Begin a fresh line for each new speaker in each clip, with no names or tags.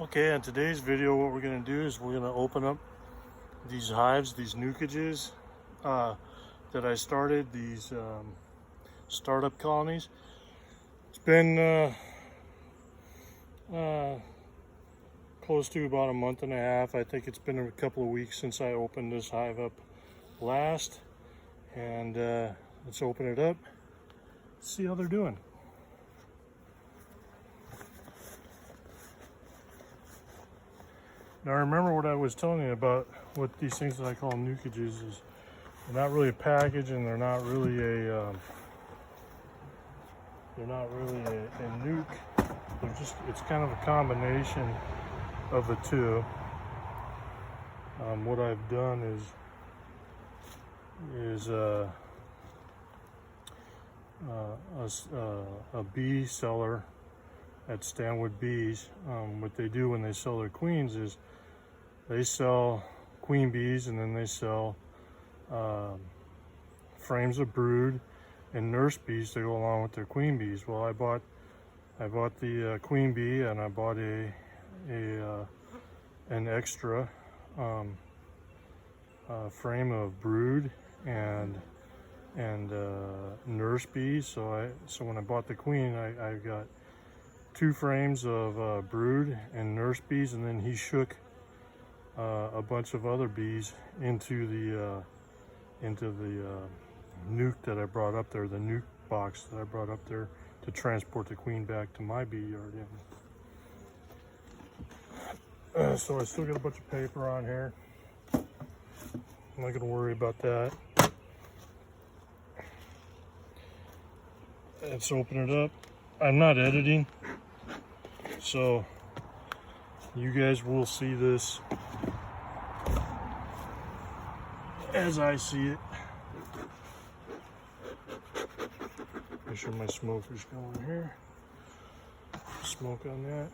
Okay, in today's video, what we're going to do is we're going to open up these hives, these Nucages that I started, these startup colonies. It's been close to about a month and a half. I think it's been a couple of weeks since I opened this hive up last. And let's open it up, see how they're doing. Now remember what I was telling you about what these things that I call Nucages is. They're not really a package, and they're not really a nuke. They're just, it's kind of a combination of the two. What I've done is a bee seller at Stanwood Bees. What they do when they sell their queens is they sell queen bees, and then they sell frames of brood and nurse bees to go along with their queen bees. Well, I bought the queen bee, and I bought an extra frame of brood and nurse bees. So when I bought the queen, I got 2 frames of brood and nurse bees, and then he shook a bunch of other bees into the nuke that I brought up there, the nuke box that I brought up there to transport the queen back to my bee yard in. So I still got a bunch of paper on here. I'm not going to worry about that. Let's open it up. I'm not editing, so you guys will see this as I see it. Make sure my smoker's going here. Smoke on that.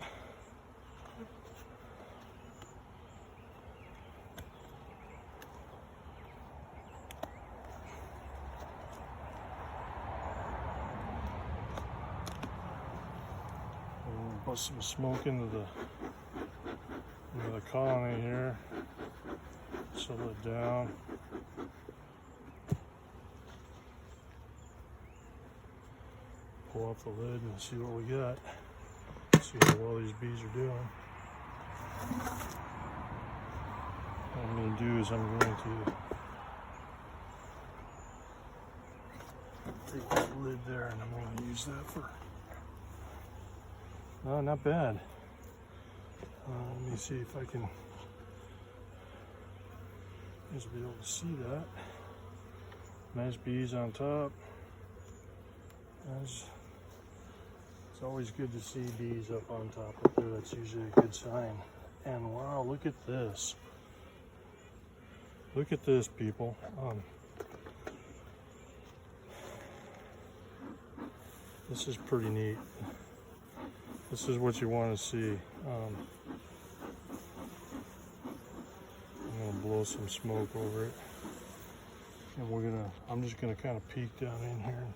Bust some smoke into the colony here. Settle it down. Pull off the lid and see what we got. See how well these bees are doing. What I'm going to do is I'm going to take that lid there, and I'm going to use that for. No, not bad. Let me see if I can just be able to see that. Nice bees on top. It's always good to see bees up on top up there. That's usually a good sign. And wow, look at this. Look at this, people. This is pretty neat. This is what you want to see. I'm gonna blow some smoke over it, and I'm just gonna kind of peek down in here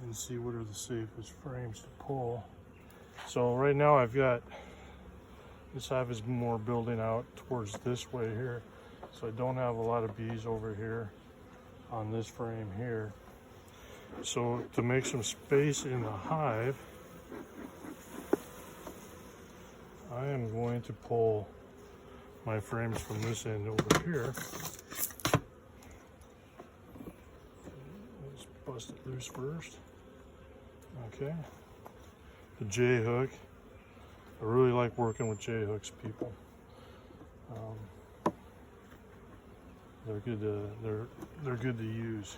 and see what are the safest frames to pull. So right now I've got, this hive is more building out towards this way here, so I don't have a lot of bees over here on this frame here. So to make some space in the hive, I am going to pull my frames from this end over here. Let's bust it loose first. Okay. The J hook. I really like working with J hooks, people. They're good to they're good to use.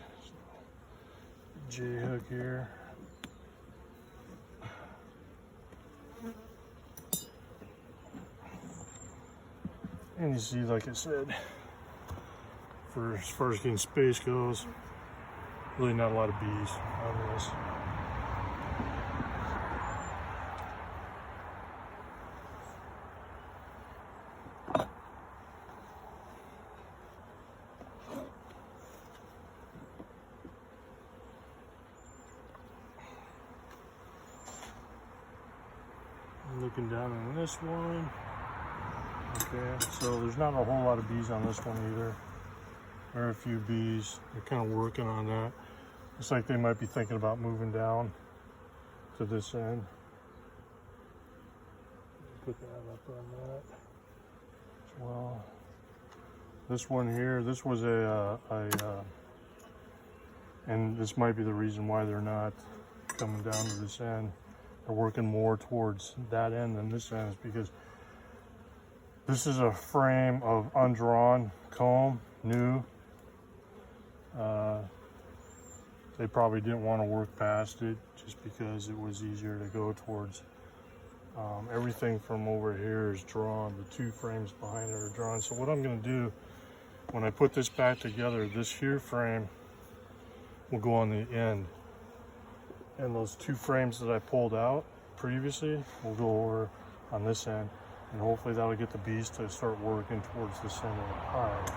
J hook here. And you see, like I said, as far as getting space goes, really not a lot of bees on this. Looking down on this one. Okay, so there's not a whole lot of bees on this one either. There are a few bees. They're kind of working on that. Looks like they might be thinking about moving down to this end. Put that up on that as well. This one here, this was and this might be the reason why they're not coming down to this end. They're working more towards that end than this end, is because this is a frame of undrawn comb, new. They probably didn't want to work past it just because it was easier to go towards. Everything from over here is drawn. The two frames behind it are drawn. So what I'm going to do when I put this back together, this here frame will go on the end. And those two frames that I pulled out previously will go over on this end. And hopefully that'll get the bees to start working towards the center of the hive.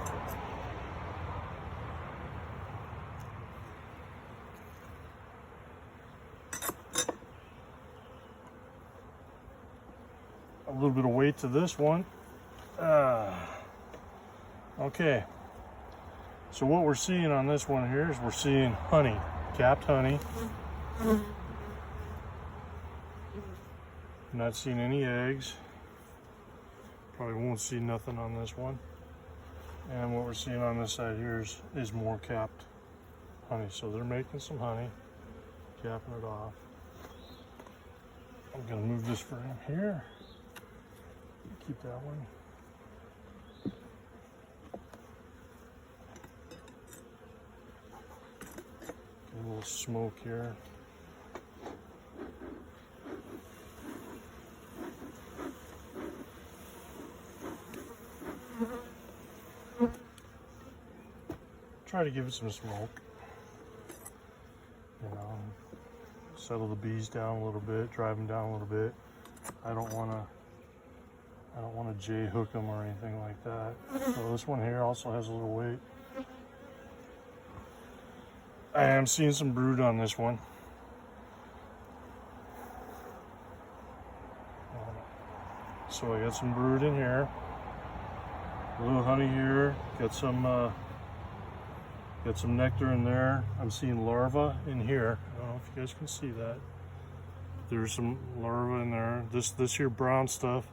A little bit of weight to this one. Okay. So what we're seeing on this one here is we're seeing honey, capped honey. Not seeing any eggs. Probably won't see nothing on this one. And what we're seeing on this side here is more capped honey. So they're making some honey, capping it off. I'm gonna move this frame here. Keep that one. Get a little smoke here. Try to give it some smoke. You know, settle the bees down a little bit, drive them down a little bit. I don't want to J hook them or anything like that. So this one here also has a little weight. I am seeing some brood on this one. So I got some brood in here. A little honey here. Got some nectar in there. I'm seeing larvae in here. I don't know if you guys can see that. There's some larvae in there. This here brown stuff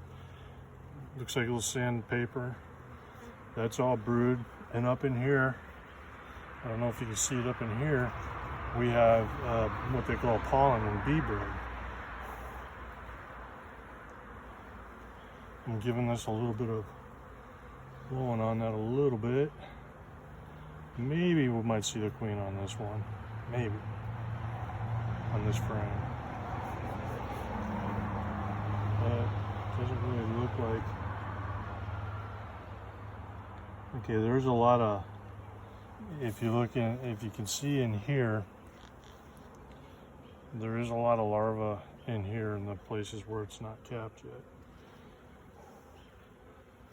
looks like a little sandpaper. That's all brood. And up in here, I don't know if you can see it up in here, we have what they call pollen and bee brood. I'm giving this a little bit of blowing on that a little bit. Maybe we might see the queen on this one. Maybe. On this frame. But it doesn't really look like. Okay, there's a lot of, if you can see in here, there is a lot of larvae in here in the places where it's not capped yet.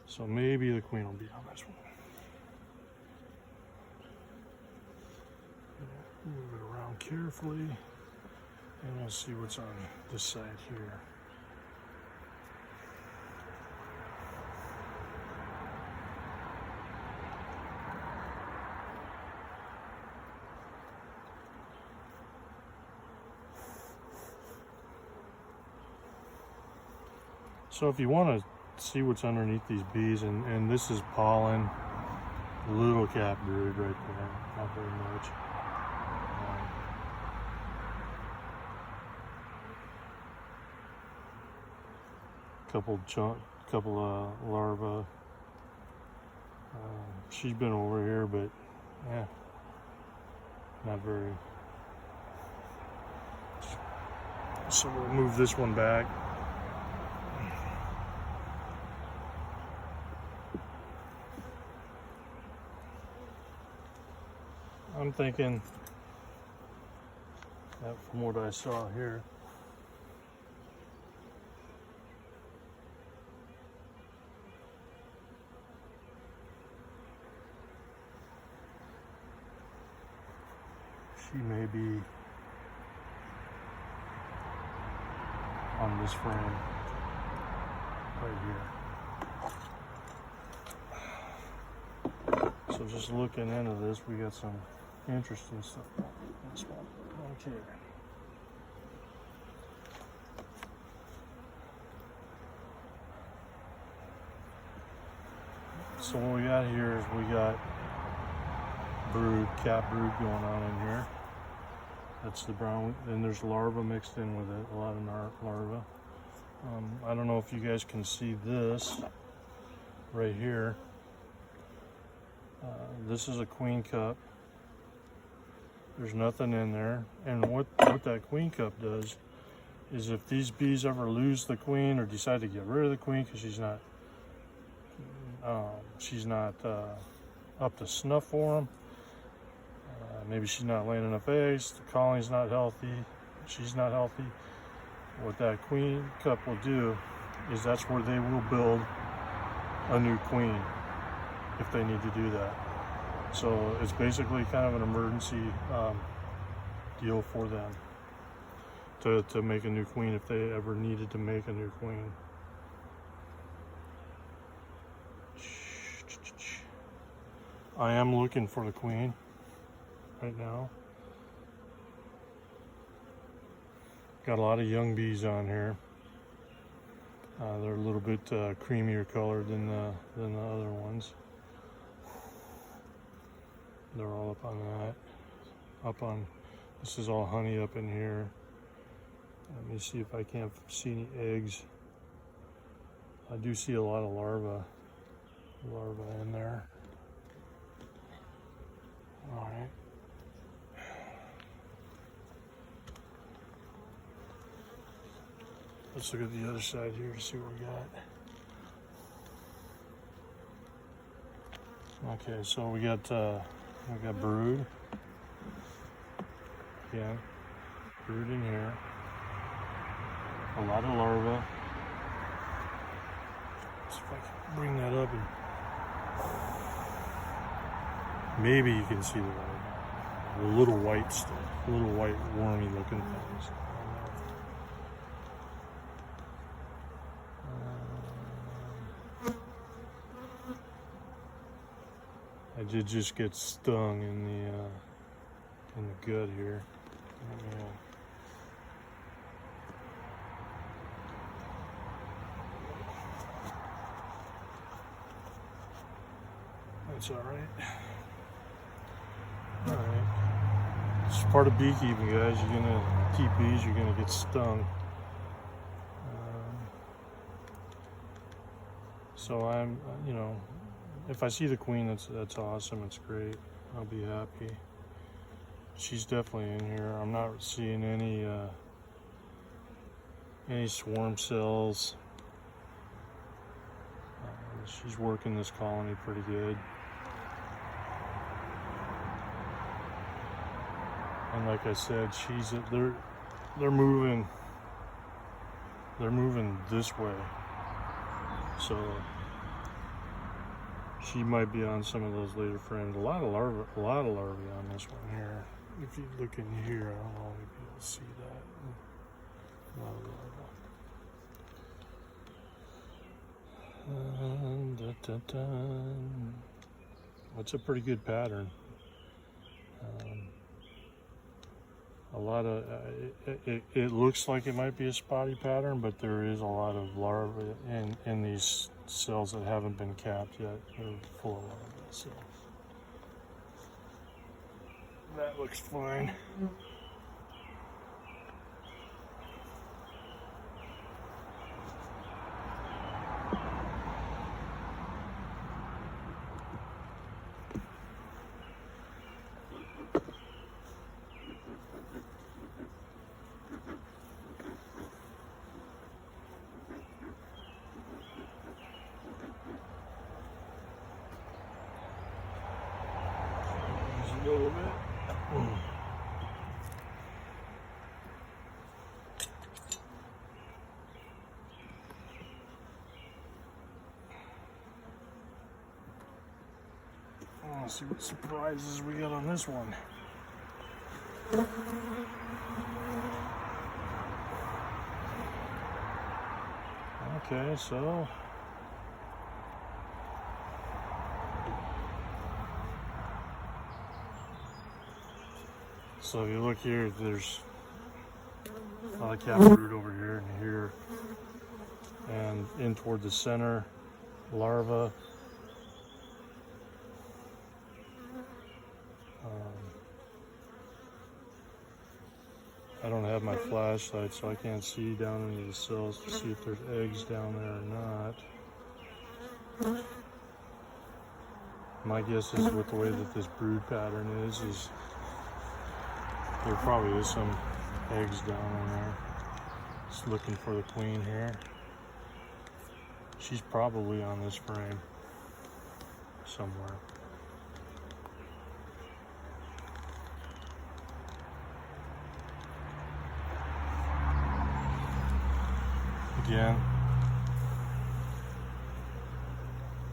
So maybe the queen will be on this one. Move it around carefully, and we'll see what's on this side here. So if you want to see what's underneath these bees, and this is pollen, little cap brood right there, not very much. Couple of larvae. She's been over here, but yeah, not very. So we'll move this one back. I'm thinking that from what I saw here, she may be on this frame. right here. So just looking into this, we got some interesting stuff in this one. Okay. So what we got here is we got brood, cap brood going on in here. That's the brown, and there's larvae mixed in with it, a lot of larvae. I don't know if you guys can see this right here. This is a queen cup. There's nothing in there. And what that queen cup does is if these bees ever lose the queen or decide to get rid of the queen because she's not up to snuff for them, maybe she's not laying enough eggs, the colony's not healthy, she's not healthy, what that queen cup will do is that's where they will build a new queen if they need to do that. So it's basically kind of an emergency deal for them to make a new queen if they ever needed to make a new queen. I am looking for the queen right now. Got a lot of young bees on here. They're a little bit creamier colored than the other ones. They're all up on that. This is all honey up in here. Let me see if I can't see any eggs. I do see a lot of larvae in there. All right. Let's look at the other side here to see what we got. Okay, so we got brood. Again, brood in here. A lot of larvae. See if I can bring that up and maybe you can see the little white stuff, little white wormy looking things. I did just get stung in the gut here. Yeah. That's all right. All right. It's part of beekeeping, guys. You're gonna keep bees. You're gonna get stung. So I'm, if I see the queen, that's awesome. It's great. I'll be happy. She's definitely in here. I'm not seeing any swarm cells. She's working this colony pretty good. And like I said, they're moving this way. So she might be on some of those later frames. A lot of larvae on this one here. If you look in here, I don't know if you'll see that. A lot of larvae. It's a pretty good pattern. A lot of it looks like it might be a spotty pattern, but there is a lot of larvae in these cells that haven't been capped yet. They're full of larvae, so that looks fine. A little bit. Let's see what surprises we got on this one. Okay, so if you look here, there's a lot of cap brood over here and here, and in toward the center, larva. I don't have my flashlight, so I can't see down into the cells to see if there's eggs down there or not. My guess is with the way that this brood pattern is there probably is some eggs down in there. Just looking for the queen here. She's probably on this frame somewhere. Again,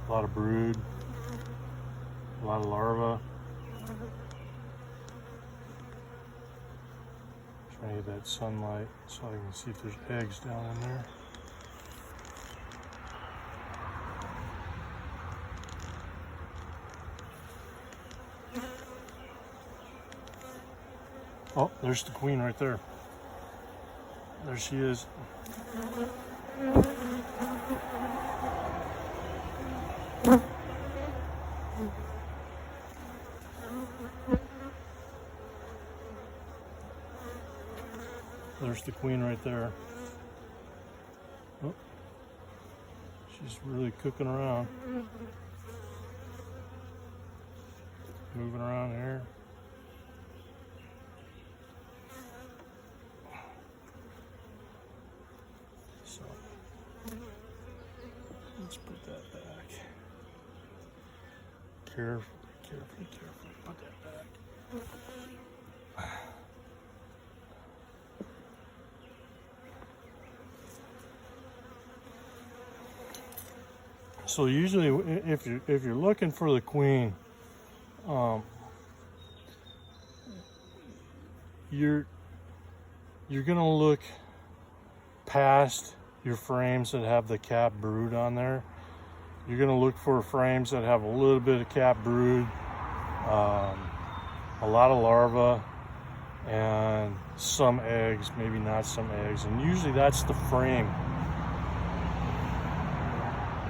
a lot of brood, a lot of larvae. Trying to get that sunlight so I can see if there's eggs down in there. Oh, there's the queen right there. There she is. There's the queen right there. Oh, she's really cooking around. Moving around here. So let's put that back. Carefully, put that back. So usually, if you're looking for the queen, you're gonna look past your frames that have the cap brood on there. You're gonna look for frames that have a little bit of cap brood, a lot of larvae, and some eggs, maybe not some eggs. And usually that's the frame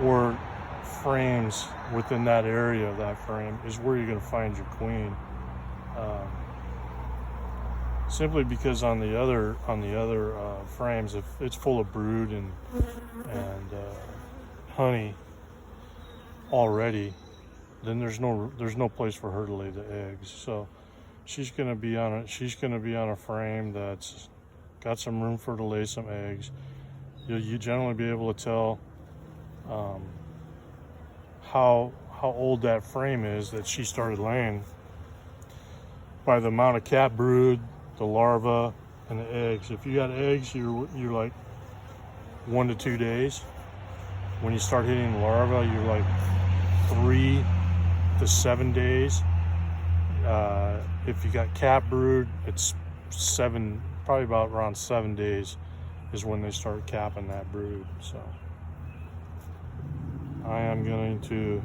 or frames within that area of that frame is where you're gonna find your queen. Simply because on the other frames, if it's full of brood and honey already, then there's no place for her to lay the eggs. So she's gonna be on a frame that's got some room for her to lay some eggs. You generally be able to tell how old that frame is that she started laying by the amount of cap brood, the larva, and the eggs. If you got eggs, you're like 1 to 2 days. When you start hitting larva, you're like 3 to 7 days. If you got cap brood, it's probably about around 7 days is when they start capping that brood. So I am going to,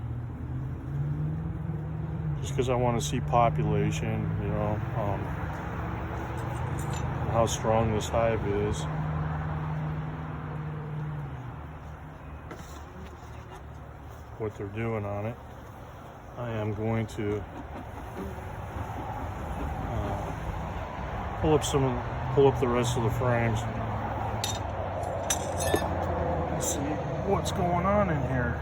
just because I want to see population, you know, how strong this hive is. What they're doing on it. I am going to pull up the rest of the frames and see what's going on in here.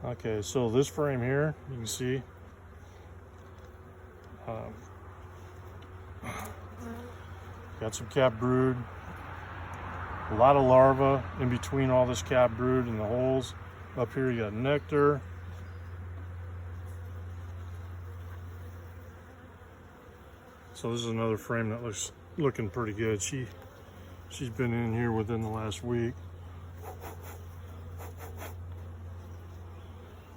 Okay, so this frame here, you can see got some cap brood, a lot of larvae in between all this cap brood and the holes. Up here you got nectar. So this is another frame that looking pretty good. She's been in here within the last week.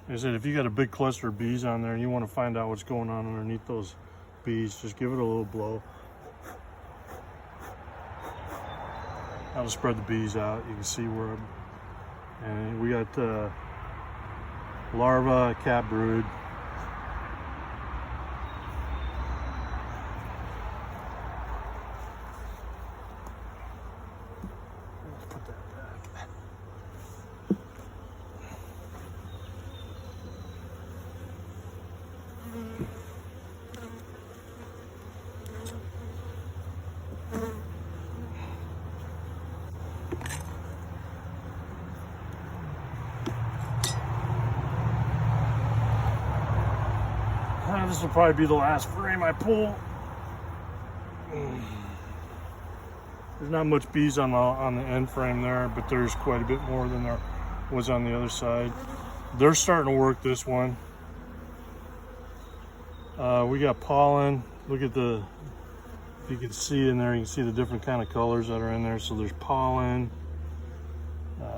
Like I said, if you got a big cluster of bees on there and you want to find out what's going on underneath those bees, just give it a little blow. That'll spread the bees out. You can see where and we got larva, cat brood. Put that back. This will probably be the last frame I pull. There's not much bees on the end frame there, but there's quite a bit more than there was on the other side. They're starting to work this one. We got pollen. Look at the, if you can see in there, you can see the different kind of colors that are in there. So there's pollen,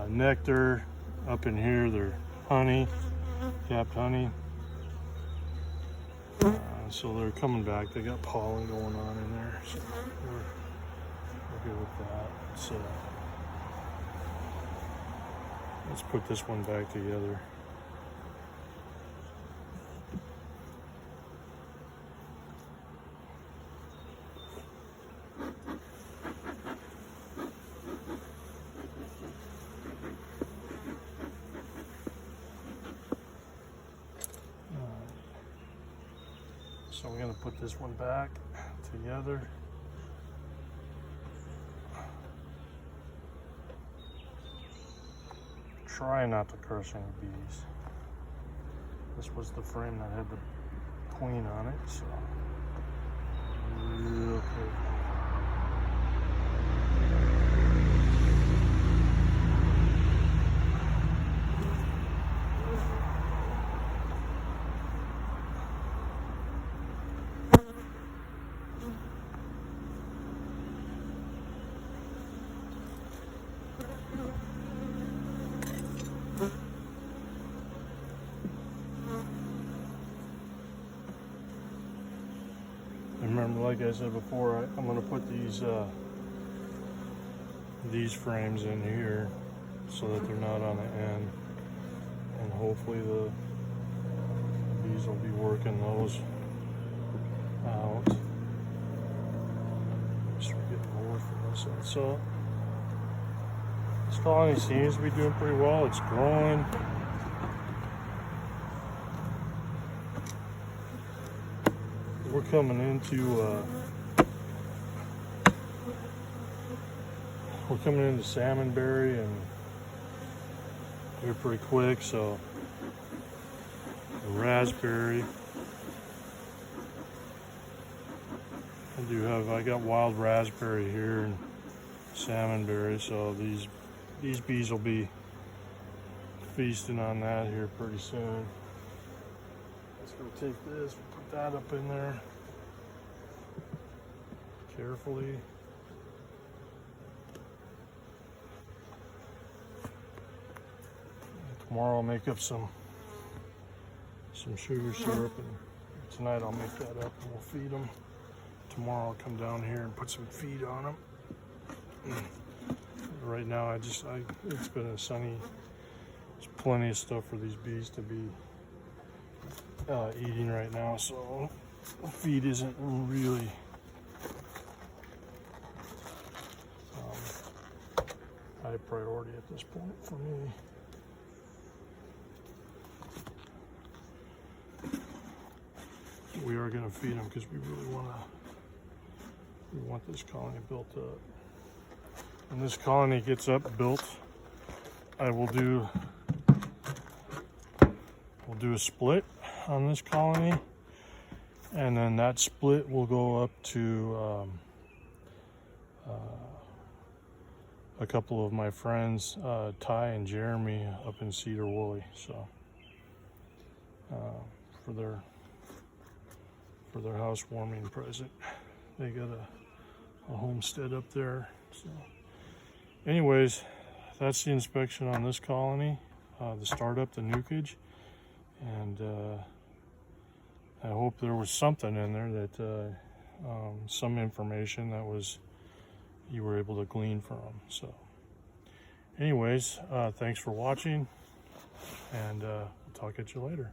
nectar. Up in here, they're honey, capped honey. So they're coming back. They got pollen going on in there, so we're good with that. So let's put this one back together. So we're going to put this one back together. Try not to crush any bees. This was the frame that had the queen on it, so real careful. Remember, like I said before, I'm going to put these frames in here so that they're not on the end, and hopefully the bees will be working those out. Make sure we get more from this end. So this colony seems to be doing pretty well. It's growing. We're coming into salmonberry, and they're pretty quick. So raspberry, I got wild raspberry here and salmonberry. So these bees will be feasting on that here pretty soon. Let's go take this, put that up in there carefully. Tomorrow I'll make up some sugar syrup, and tonight I'll make that up and we'll feed them. Tomorrow I'll come down here and put some feed on them. Right now it's been a sunny, there's plenty of stuff for these bees to be eating right now, so feed isn't really high priority at this point for me. We are going to feed them because we really want this colony built up. When this colony gets built, we'll do a split on this colony, and then that split will go up to a couple of my friends, Ty and Jeremy, up in Cedar Woolley. So for their housewarming present, they got a homestead up there. So anyways, that's the inspection on this colony, the startup, the Nucage, and I hope there was something in there that some information that was you were able to glean from. So anyways, thanks for watching, and we'll talk at you later.